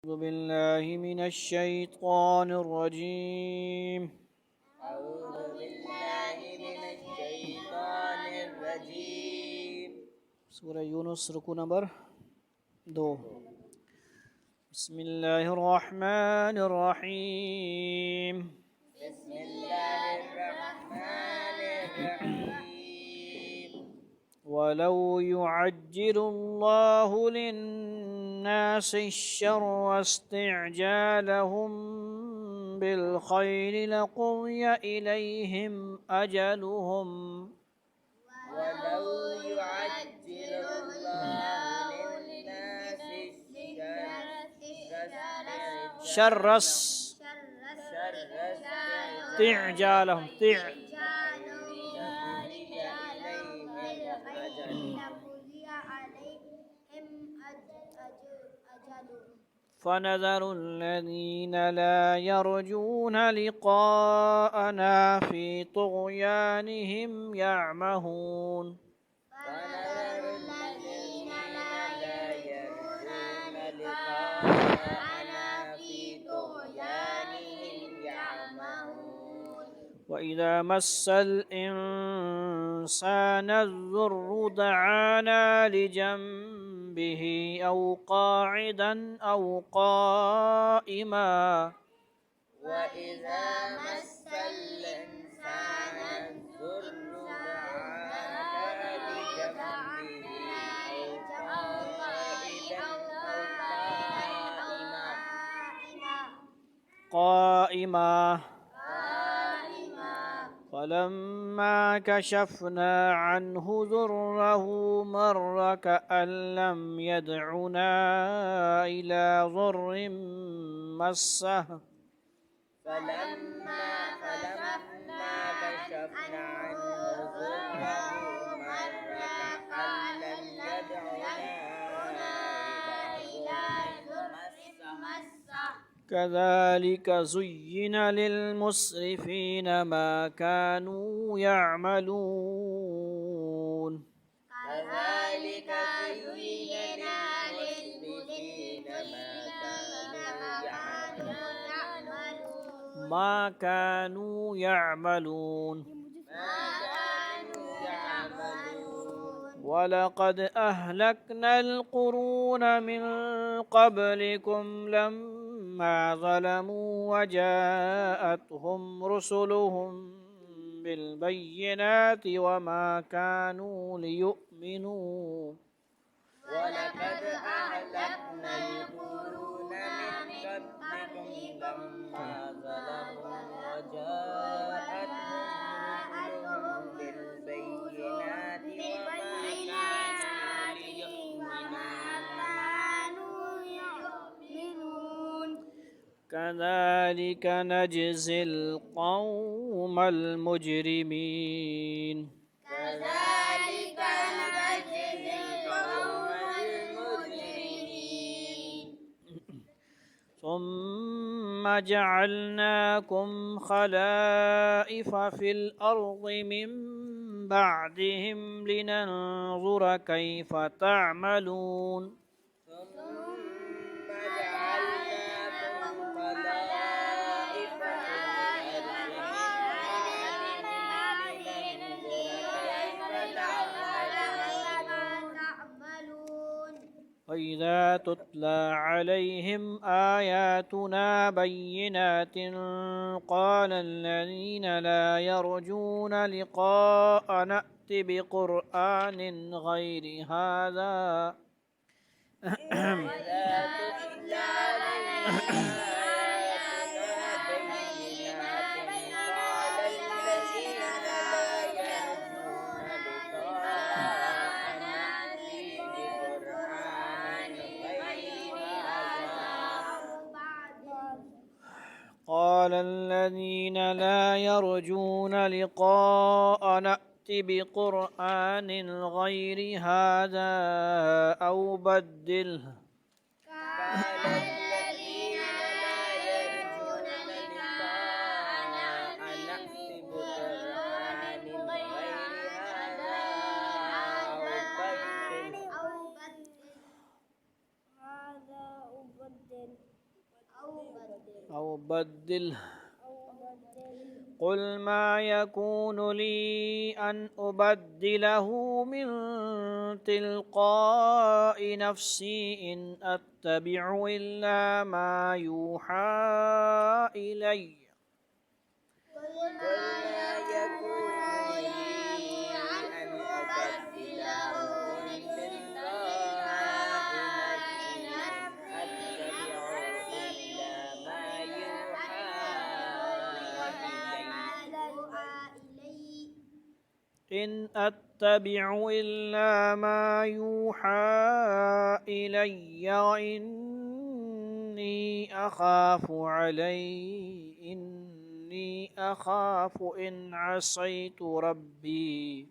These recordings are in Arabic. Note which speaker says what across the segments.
Speaker 1: أعوذ بالله من الشيطان الرجيم.
Speaker 2: أعوذ بالله من الشيطان الرجيم.
Speaker 1: سورة يونس ركو نمبر 2. بسم الله الرحمن الرحيم.
Speaker 2: بسم الله الرحمن الرحيم.
Speaker 1: ولو يعجل الله للناس الشر واستعجالهم بالخير لقضي إليهم أجلهم
Speaker 2: ولو يعجل الله للناس
Speaker 1: شر استعجالهم فنذر الذين لا يرجون لقاءنا في طغيانهم يعمهون
Speaker 2: ونذر الذين لا يرجون لقاءنا في طغيانهم يعمهون
Speaker 1: وإذا مس الإنسان الضر دعانا لجنبه أو قاعدا أو قائما
Speaker 2: وإذا مس الإنسان الضر دعانا لجنبه أو
Speaker 1: قائما فلما كشفنا عنه ضره مر كأن لم يدعنا إلى ضر مسه
Speaker 2: فلما كشفنا عنه ضره مر كأن لم يدعنا إلى ضر مسه
Speaker 1: كذلك زين للمسرفين ما كانوا يعملون
Speaker 2: كذلك زين للمسرفين
Speaker 1: ما كانوا يعملون ولقد أهلكنا القرون من قبلكم لما ظلموا وجاءتهم رسلهم بالبينات وما كانوا ليؤمنوا
Speaker 2: ولقد أهلكنا القرون من قبلكم لما ظلموا وجاءتهم بالبينات وما كانوا ليؤمنون
Speaker 1: كذلك نجزي القوم المجرمين
Speaker 2: كذلك نجزي القوم المجرمين
Speaker 1: ثم جعلناكم خلائف في الأرض من بعدهم لننظر كيف تعملون
Speaker 2: ثم جعلناكم خلائف في الأرض
Speaker 1: وإذا تتلى عليهم آياتنا بينات قال الذين لا يرجون لقاء نأت بقرآن غير هذا قال الذين لا يرجون لقاء نأت بقرآن غير هذا أو بدله أو بدله قل ما يكون لي أن أبدله من تلقاء نفسي إن أتبع إلا ما يوحى إلي
Speaker 2: قل ما يكون لي أن أبدله من تلقاء نفسي
Speaker 1: إن أتبع إلا ما يوحى إلي وإني أخاف إن عصيت ربي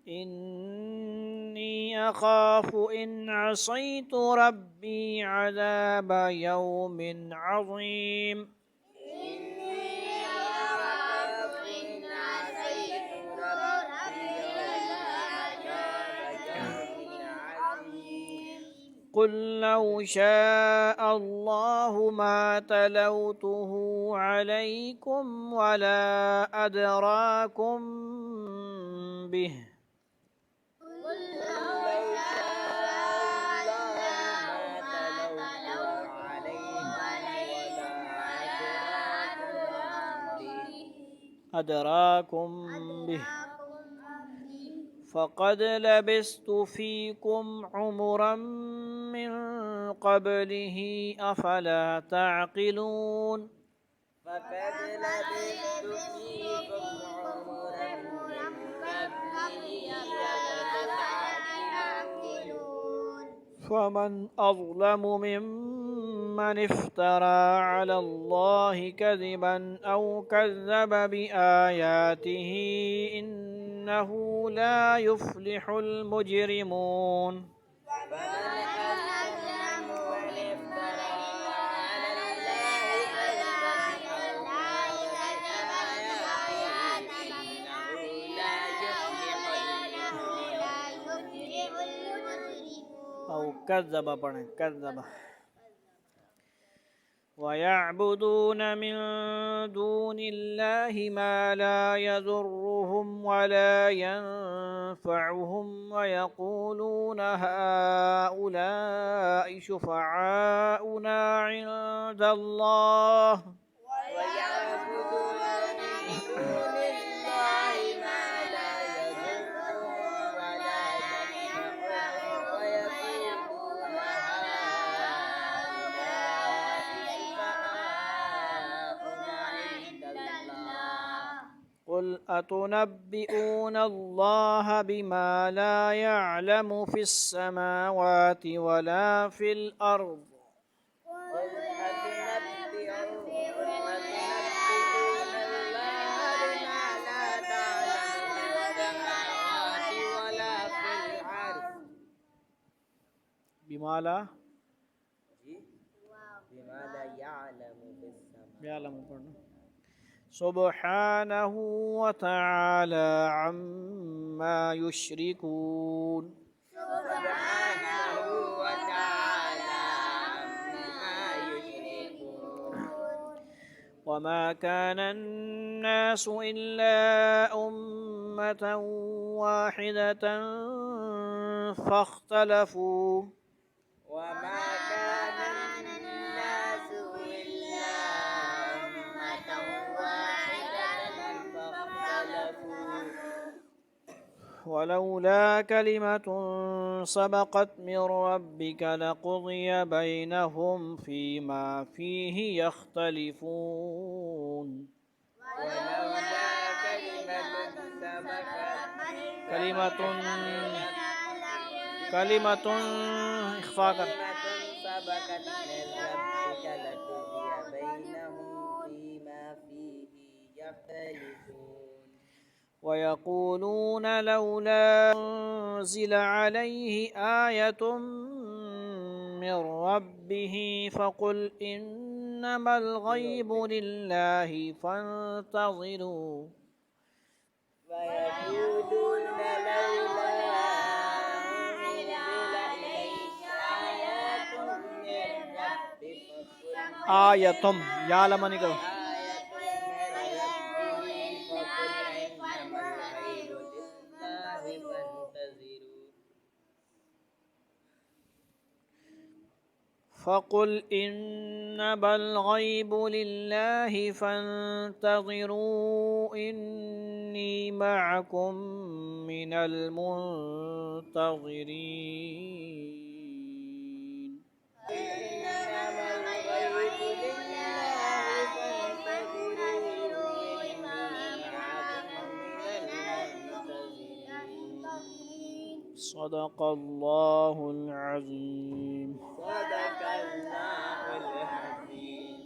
Speaker 1: إني أخاف إن عصيت ربي عذاب يوم عظيم قل لو شاء الله ما تلوته عليكم ولا أدراكم به أدراكم به فقد لبثت فيكم عمرا من قبله أفلا تعقلون
Speaker 2: فقد لبثت فيكم عمرا من قبله أفلا تعقلون
Speaker 1: فمن أظلم ممن افترى على الله كذبا أو كذب بآياته إنه لا يفلح المجرمون أو كذب كذب ويعبدون من دون الله ما لا يضرهم ولا ينفعهم ويقولون هؤلاء شفعاؤنا عند الله
Speaker 2: ويعبدون من دون الله ما لا يضرهم ولا ينفعهم ويقولون هؤلاء شفعاؤنا عند الله
Speaker 1: قل أتنبئون الله بما لا يعلم في السماوات ولا في الأرض
Speaker 2: قل أتنبئون الله بما لا تعلم في السماوات ولا في الأرض
Speaker 1: بما لا
Speaker 2: يعلم في السماوات
Speaker 1: يعلم سبحانه وتعالى عما يشركون
Speaker 2: سبحانه وتعالى عما يشركون
Speaker 1: وما كان الناس إلا أمة واحدة فاختلفوا
Speaker 2: وما كان الناس إلا أمة واحدة فاختلفوا
Speaker 1: ولولا كلمة سبقت من ربك لقضي بينهم فيما فيه يختلفون
Speaker 2: ولولا
Speaker 1: كلمة إخفاء
Speaker 2: سبقت من ربك لقضي بينهم فيما فيه يختلفون
Speaker 1: ويقولون لولا أنزل عليه آية من ربه فقل إنما الغيب لله فانتظروا
Speaker 2: فيقولون لولا أنزل إليه آيات من ربه فقل
Speaker 1: آية يا لمن كرو
Speaker 2: آية من ربه فقل إنما الغيب لله فانتظروا
Speaker 1: فقل إنما الغيب لله فانتظروا إني معكم من المنتظرين
Speaker 2: إنما الغيب لله فانتظروا إني معكم من المنتظرين
Speaker 1: صدق الله العظيم
Speaker 2: صدق